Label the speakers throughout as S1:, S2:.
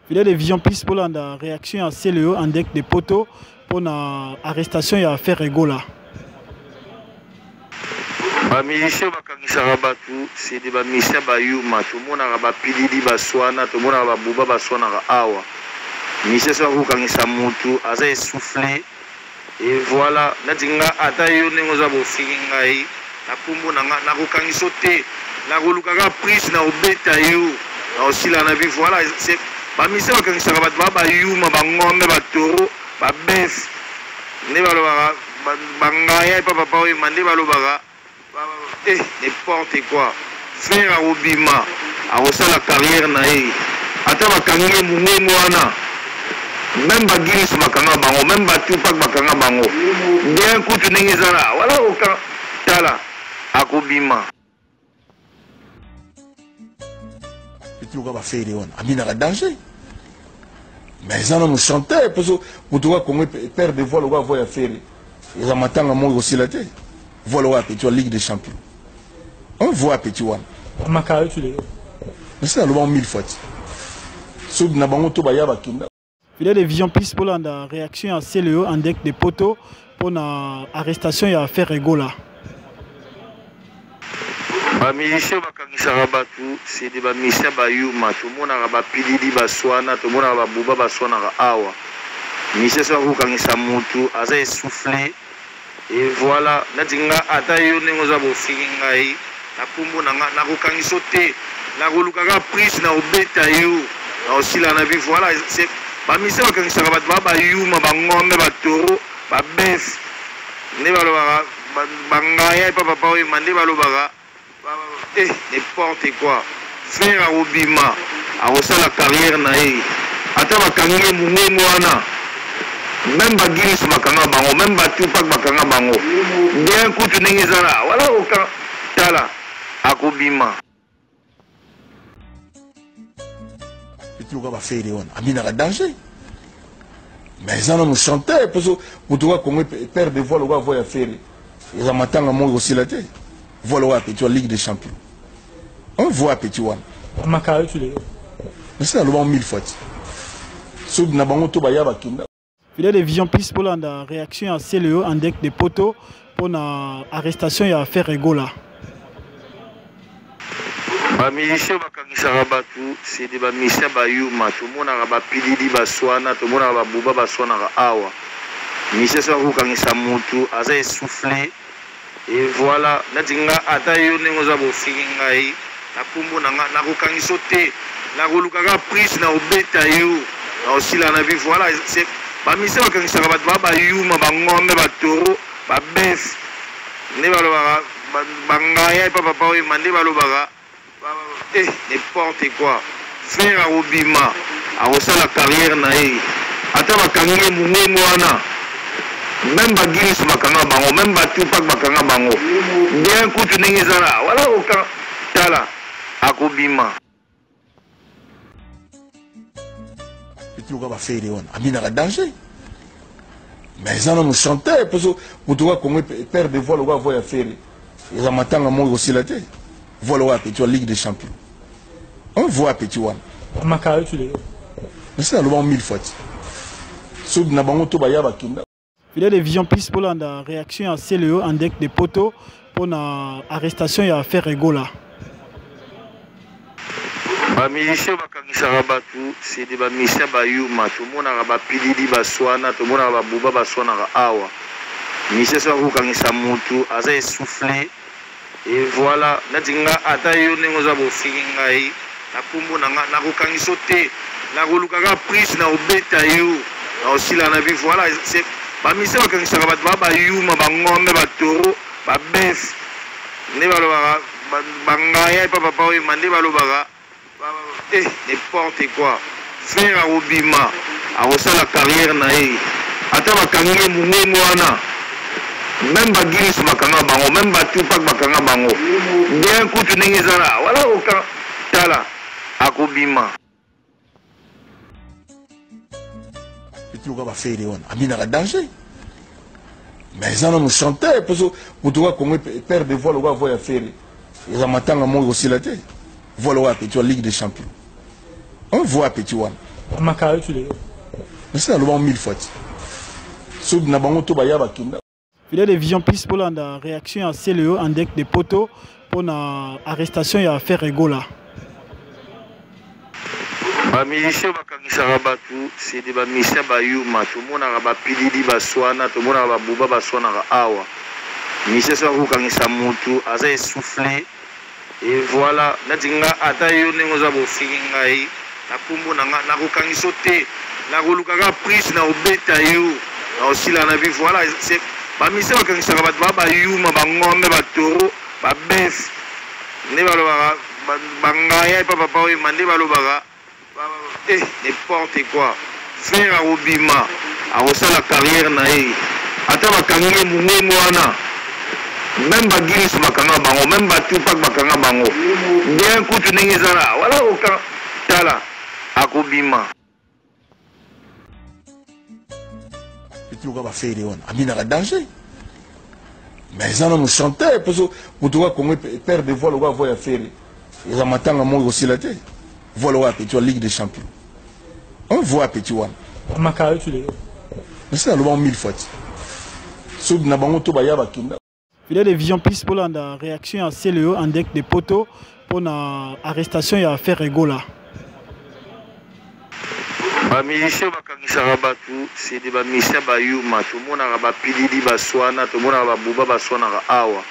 S1: Filet de Vision Plus pour la réaction à CLE en deck de poteaux pour l'arrestation et affaire Egola.
S2: Les miliciens c'est des miliciens Bayuma, tout le monde a Pilidi Baswana, tout le monde a Bouba Baswana Awa. Les miliciens sont Mutu, Aza essoufflé. Et voilà, Natinga Atayo Nengozabo Filingai, Nakumbo Narukangi sauté, Narulukaga prise na Obetayo, aussi la navi, voilà, c'est. Les miliciens sont Bayuma, Bangombe, Batoro, Babef, Nebalobara, Bangaya, Papa, Mandebalobaga. N'importe quoi. Frère Obima, a reçu la carrière naïe. Attends, Bakangé Moumouana. Même Bagis Bakanga Bango, même Batupak Bakanga Bango. Bien coup, tu n'es là. Voilà, aucun. Tala, Akobima.
S3: Et tu vas faire des on. Amina a danger. Mais ils en ont chanté. Parce que vous devez comme père de voile, on va faire. Ils ont matin à moi aussi la tête. Voilà, tu as Ligue des Champions. On voit petit one. Mais c'est le bon 1000 fois.
S1: Filet de Vision Plus pour la réaction à CLE en deck de poteaux pour l'arrestation et affaire Egola.
S2: Les miliciens c'est des miliciens Bayuma, tout le monde a Pilidi Baswana, tout le monde a Bouba Baswana Awa. Les miliciens sont Mutu, Aza essoufflé. Et voilà, Natinga Atayo Nengozabo Filingai, Nakumbo Narukangi sauté, Narulukaga prise na Obetayo, aussi la navi, voilà, c'est. Les miliciens sont Bayuma, Bangombe, Batoro, Babef, Nebalobara, Bangaya, Papa, Mandebalobaga, n'importe quoi. Frère Obima, a reçu la carrière naïe. Attends, Bakangé Moumouana. Même Bagis Bakanga Bango, même Batupak Bakanga Bango. Bien coup, tu n'es là. Voilà, aucun. Tala, Akobima.
S3: Et tu vas faire des on. Amina a danger. Mais ils en ont chanté. Parce que vous devez comme père de voile, on va faire. Ils ont matin à moi aussi la tête. Voilà, tu as Ligue des Champions. On voit petit one. Mais c'est le bon 1000 fois. Sous Nabango Tobayaba Kinda.
S1: Filet de Vision Plus pour la réaction à CLE en deck de poteaux pour l'arrestation et affaire Egola.
S2: Les miliciens c'est des miliciens Bayuma, tout le monde a Pilidi Baswana, tout le monde a Bouba Baswana Awa. Les miliciens sont Mutu, Aza essoufflé. Et voilà, Natinga Atayo Nengozabo Filingai, Nakumbo Narukangi sauté, Narulukaga prise na Obetayo, aussi la navi, voilà, c'est. Les miliciens sont Bayuma, Bangombe, Batoro, Babef, Nebalobara, Bangaya, Papa, Mandebalobaga, n'importe quoi. Frère Obima, a reçu la carrière naïe. Attends, Bakangé Moumouana. Même Bagis Bakanga Bango, même Batupak Bakanga Bango. Bien coup, tu n'es là. Voilà, aucun. Tala, Akobima.
S3: Et tu vas faire des on. Amina a danger. Mais ils en ont chanté. Parce que vous devez comme père de voile, on va faire. Ils ont matin à moi aussi la tête. Voilà, tu as Ligue des Champions. On voit petit one. Mais c'est le bon 1000 fois. Sous Nabango Tobayaba Kinda.
S1: Filet de Vision Plus pour la réaction à CLE en deck de poteaux pour l'arrestation et affaire Egola.
S2: Les miliciens c'est des miliciens Bayuma, tout le monde a Pilidi Baswana, tout le monde a Bouba Baswana Awa. Les miliciens sont Mutu, Aza essoufflé. Et voilà, Natinga Atayo Nengozabo Filingai, Nakumbo Narukangi sauté, Narulukaga prise na Obetayo, aussi la navi, voilà, c'est. Les miliciens sont Bayuma, Bangombe, Batoro, Babef, Nebalobara, Bangaya, Papa, Mandebalobaga. N'importe quoi. Frère Obima, a reçu la carrière naïe. Attends, Bakangé Moumouana. Même Bagis Bakanga Bango, même Batupak Bakanga Bango. Bien coup, tu n'es là. Voilà, aucun. Tala, Akobima.
S3: Et tu vas faire des on. Amina a danger. Mais ils en ont chanté. Parce que vous devez comme père de voile, on va faire. Ils ont matin à moi aussi la tête. Voilà, tu as Ligue des Champions. On voit petit one. Mais c'est le bon mille fois. Sous na bango to baya bakinda.
S1: Filet de Vision Plus pour la réaction à CLO en deck des poteaux pour l'arrestation et affaire Egola.
S2: Bamisien bakangisaka bato c'est des bamisien bayuma tomonaka bapilili baswana tomonaka babuba baswanaka awa misien so akokangisa mutu aza essoufflé et voilà neti nga ata yo ndenge oza bofiki ngai na nkombo na nga nakokangisa te nakolukaka prise na obeta yo na osila na bi voilà bamisien bakangisaka bato baa bayuma bangombe batoro babef nde balobaka bangaya epa papa oyema nde balobaka n'importe quoi faire à Obima à la carrière naïe ata bakangi mungu wana même bagis makanga bango même batupak bakanga bango bien kutu ndenge ezala wala oka tala akobima
S3: ituka ba faire wana aminaka danger mais ça nous chanter parce que mutuka kongo père de voile va voir faire ils amatanga mo aussi la tête. Voilà où tu as Ligue des Champions. On voit petit one. Mais c'est le bon mille fois. Sous na bango to baya bakinda.
S1: Filet de Vision Plus pour la réaction à CLO en deck des poteaux pour l'arrestation et affaire Egola.
S2: Bamisien bakangisaka bato c'est des bamisien bayuma tomonaka bapilili baswana tomonaka babuba baswanaka awa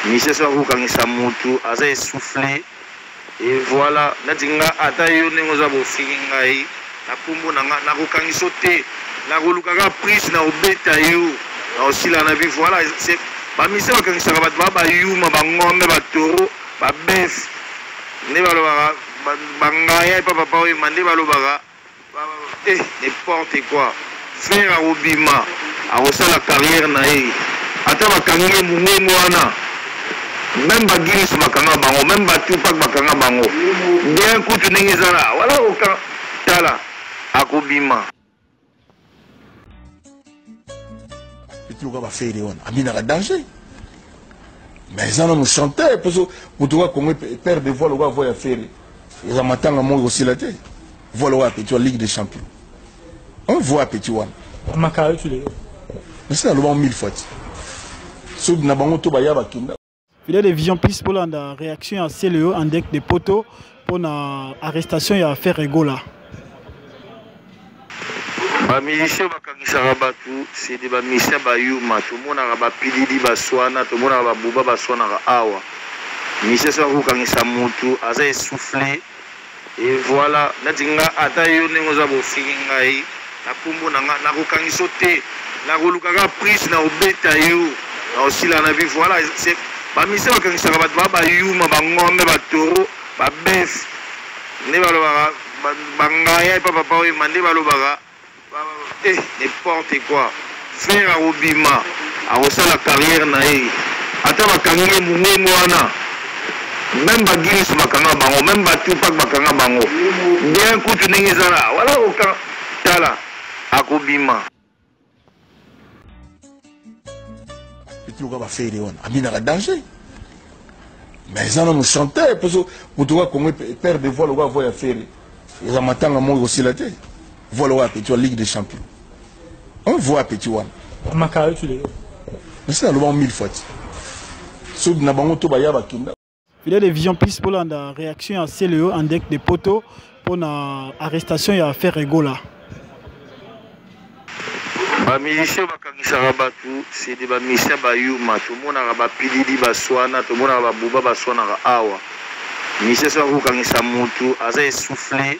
S2: misien so akokangisa mutu aza essoufflé. Et voilà, neti nga ata yo ndenge oza bofiki ngai na nkombo na nga nakokangisa te nakolukaka prise na obeta yo na osila na bi voilà bamisien bakangisaka bato baa bayuma bangombe batoro babef nde balobaka bangaya epa papa oyema nde balobaka n'importe quoi faire à Obima akosala carrière na ye ata bakangi mungu wana même bagis bakanga bango même batupak bakanga bango bien kutu ndenge ezala wala oka tala akobima
S3: ituka ba faire wana aminaka danger mais ça nous chanter parce que mutuka kongo père de voile va voir faire ils amatanga mo aussi la tête. Voilà où tu as Ligue des Champions. On voit petit one. Mais c'est le bon mille fois. Sous na bango to baya bakinda.
S1: Filet de Vision Plus pour la réaction à CLO en deck des poteaux pour l'arrestation et affaire Egola.
S2: Bamisien bakangisaka bato c'est des bamisien bayuma tomonaka bapilili baswana tomonaka babuba baswanaka awa misien so akokangisa mutu aza essoufflé. Et voilà, neti nga ata yo ndenge oza bofiki ngai na nkombo na nga nakokangisa te nakolukaka prise na obeta yo na osila na bi voilà bamisien bakangisaka bato baa bayuma bangombe batoro babef nde balobaka bangaya epa papa oyema nde balobaka n'importe quoi faire à Obima akosala carrière na ye ata bakangi mungu wana même bagis bakanga bango même batupak bakanga bango bien kutu ndenge ezala wala oka tala akobima
S3: ituka ba faire wana aminaka danger mais ça nous chanter parce que mutuka kongo père de voile va voir faire ils amatanga mo aussi la tête. Voilà où tu as Ligue des Champions. On voit petit one. Mais c'est le bon mille fois. Sous na bango to baya bakinda.
S1: Filet de Vision Plus pour la réaction à CLO en deck des poteaux pour l'arrestation et affaire Egola.
S2: Bamisien bakangisaka bato c'est des bamisien bayuma tomonaka bapilili baswana tomonaka babuba baswanaka awa misien so akokangisa mutu aza essoufflé.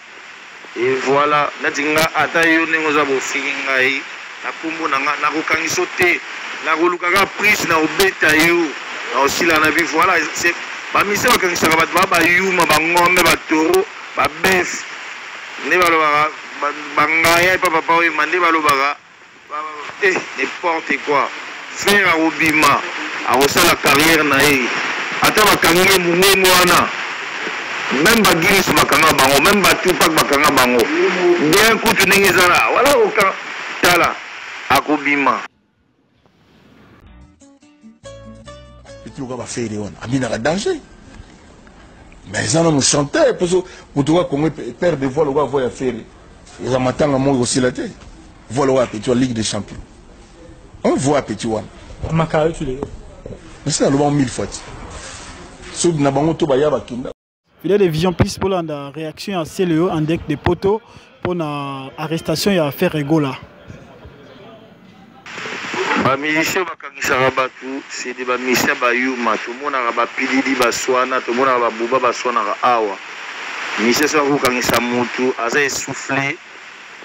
S2: Et voilà, neti nga ata yo ndenge oza bofiki ngai na nkombo na nga nakokangisa te nakolukaka prise na obeta yo na osila na bi voilà bamisien bakangisaka bato baa bayuma bangombe batoro babef nde balobaka bangaya epa papa oyema nde balobaka n'importe quoi faire à Obima akosala carrière na ye ata bakangi mungu wana même bagis bakanga bango même batupak bakanga bango bien kutu ndenge ezala wala oka tala akobima
S3: ituka ba faire wana aminaka danger mais ça nous chanter parce que mutuka kongo père de voile va voir faire ils ont matanga moi aussi la tête. Voilà ouais petit Ligue des Champions. On voit petit one.
S1: Makayo tu les.
S3: Mais c'est le bon 1000 fois. Sous na bango to baya bakinda.
S1: Il y a des visions plus pour la réaction à CLO en deck des poteaux pour l'arrestation et affaire Egola.
S2: Les miliciens c'est des miliciens bayuma. Tout le monde a pididi baswana, tout le monde a buba baswana awa. Miliciens sont kangisa mutu, aza essoufflé.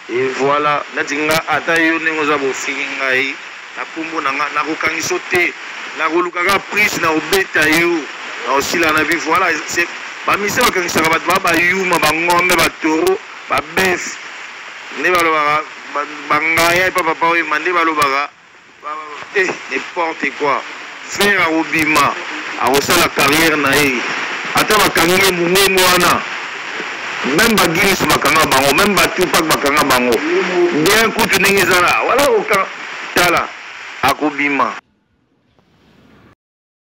S2: Et voilà, natinga atayo nengoza bofinga yi. Na kumbu na kangisa te, na kolukaka prise na obeta yo. Na aussi la nabi voilà, c'est bamisa bakangisa bayuma bangombe batoro babef ne balobaka bangaya papa oyo mande balobaka n'importe quoi faire à Obima à la carrière na ye ata bakangi mungu wana même bagis bakanga bango même batupak bakanga bango bien kutu ndenge ezala voilà aucun tala akobima